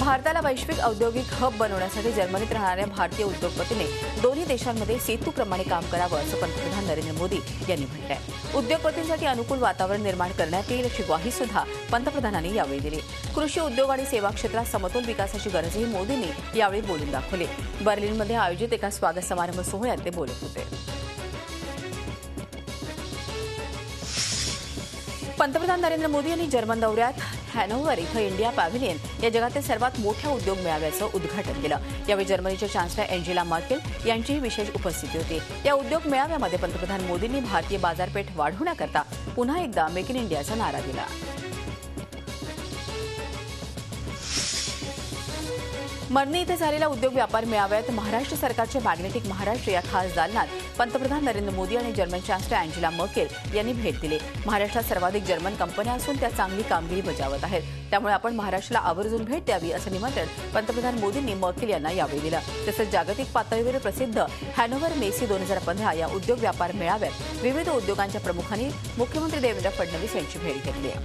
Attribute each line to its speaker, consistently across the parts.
Speaker 1: भारताला वैश्विक औद्योगिक हब बनवण्यासाठी जर्मनीत राहणाऱ्या भारतीय उद्योगपतींनी दोन्ही देशांमध्ये सेतूप्रमाणे काम करावं असं पंतप्रधान नरेंद्र मोदी यांनी म्हटलंय। उद्योगपतींसाठी अनुकूल वातावरण निर्माण करण्यात येईल अशी ग्वाही सुद्धा पंतप्रधानांनी यावेळी दिली। कृषी उद्योग आणि सेवा क्षेत्रात समतोल विकासाची गरजही मोदींनी यावेळी बोलून दाखवली। बर्लिनमध्ये आयोजित एका स्वागत समारंभ सोहळ्यात ते बोलत होते। पंतप्रधान नरेंद्र मोदी यांनी जर्मन दौऱ्यात हॅनोव्हर इथं इंडिया पॅव्हिलियन या जगातील सर्वात मोठ्या उद्योग मेळाव्याचं उद्घाटन केलं। यावेळी जर्मनीच्या चान्सलर एंजेला मर्केल यांचीही विशेष उपस्थिती होती। या उद्योग मेळाव्यामध्ये पंतप्रधान मोदींनी भारतीय बाजारपेठ वाढवण्याकरता पुन्हा एकदा मेक इन इंडियाचा नारा दिला। मरनी इथे झालेल्या उद्योग व्यापार मेळाव्यात महाराष्ट्र सरकारच्या मॅग्नेटिक महाराष्ट्र या खास दालनात पंतप्रधान नरेंद्र मोदी आणि जर्मन चान्सलर एंजेला मर्केल यांनी भेट दिली। महाराष्ट्रात सर्वाधिक जर्मन कंपन्या असून त्या चांगली कामगिरी बजावत आहेत, त्यामुळे आपण महाराष्ट्राला आवर्जून भेट द्यावी असं निमंत्रण पंतप्रधान मोदींनी मर्केल यांना यावेळी दिलं। तसंच जागतिक पातळीवर प्रसिद्ध हॅनोव्हर मेसी 2015 या उद्योग व्यापार मेळाव्यात विविध उद्योगांच्या प्रमुखांनी मुख्यमंत्री देवेंद्र फडणवीस यांची भेट घेतली।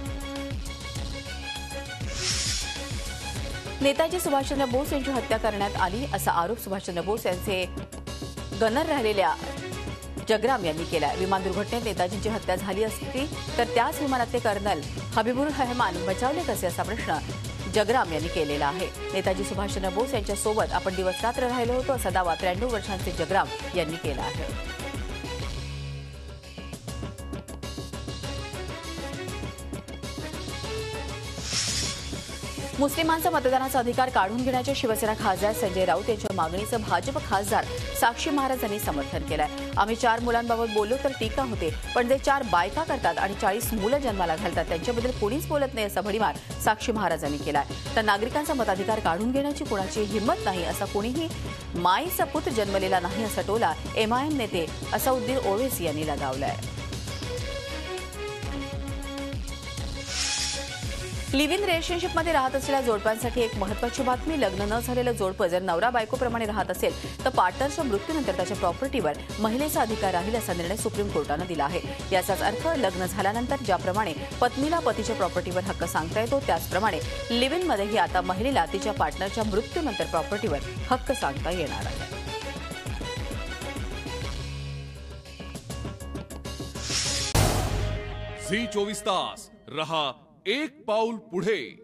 Speaker 1: नेताजी सुभाषचंद्र बोस यांची हत्या करण्यात आली असा आरोप सुभाषचंद्र बोस यांचे गनर राहिलेल्या जगराम यांनी केला। विमान दुर्घटनेत नेताजींची हत्या झाली असती तर त्याच विमानातले कर्नल हबीबुर रहमान बचावले कसे असा प्रश्न जगराम यांनी केलेला आहे। नेताजी सुभाषचंद्र बोस यांच्यासोबत आपण दिवस रात्र राहिलो होतो असा दावा 93 वर्षांचे जगराम यांनी केला आहे। मुस्लिमांचा मतदानाचा अधिकार काढून घेण्याच्या शिवसेना खासदार संजय राऊत यांच्या मागणीचं भाजप खासदार साक्षी महाराज यांनी समर्थन केलंय। आम्ही 4 मुलांबाबत बोललो तर टीका होते, पण जे 4 बायका करतात आणि 40 मुलं जन्माला घालतात त्यांच्याबद्दल कोणीच बोलत नाही असा भडीमार साक्षी महाराजांनी केलाय। तर नागरिकांचा मताधिकार काढून घेण्याची कोणाची हिंमत नाही, असा कोणीही माईचा पुत्र जन्मलेला नाही असा टोला MIM नेते असदुद्दीन ओवैसी यांनी लगावलाय। लिव्ह इन रिलेशनशिपमध्ये राहत असलेल्या जोडप्यांसाठी एक महत्त्वाची बातमी। लग्न न झालेलं जोडपं जर नवरा बायकोप्रमाणे राहत असेल तर पार्टनरच्या मृत्यूनंतर त्याच्या प्रॉपर्टीवर महिलेचा अधिकार राहील असा निर्णय सुप्रीम कोर्टानं दिला आहे। याचाच अर्थ लग्न झाल्यानंतर ज्याप्रमाणे पत्नीला पतीच्या प्रॉपर्टीवर हक्क सांगता येतो त्याचप्रमाणे लिव्ह इनमध्येही आता महिलेला तिच्या पार्टनरच्या मृत्यूनंतर प्रॉपर्टीवर हक्क सांगता येणार आहे।
Speaker 2: झी 24 तास रहा एक पाऊल पुढे।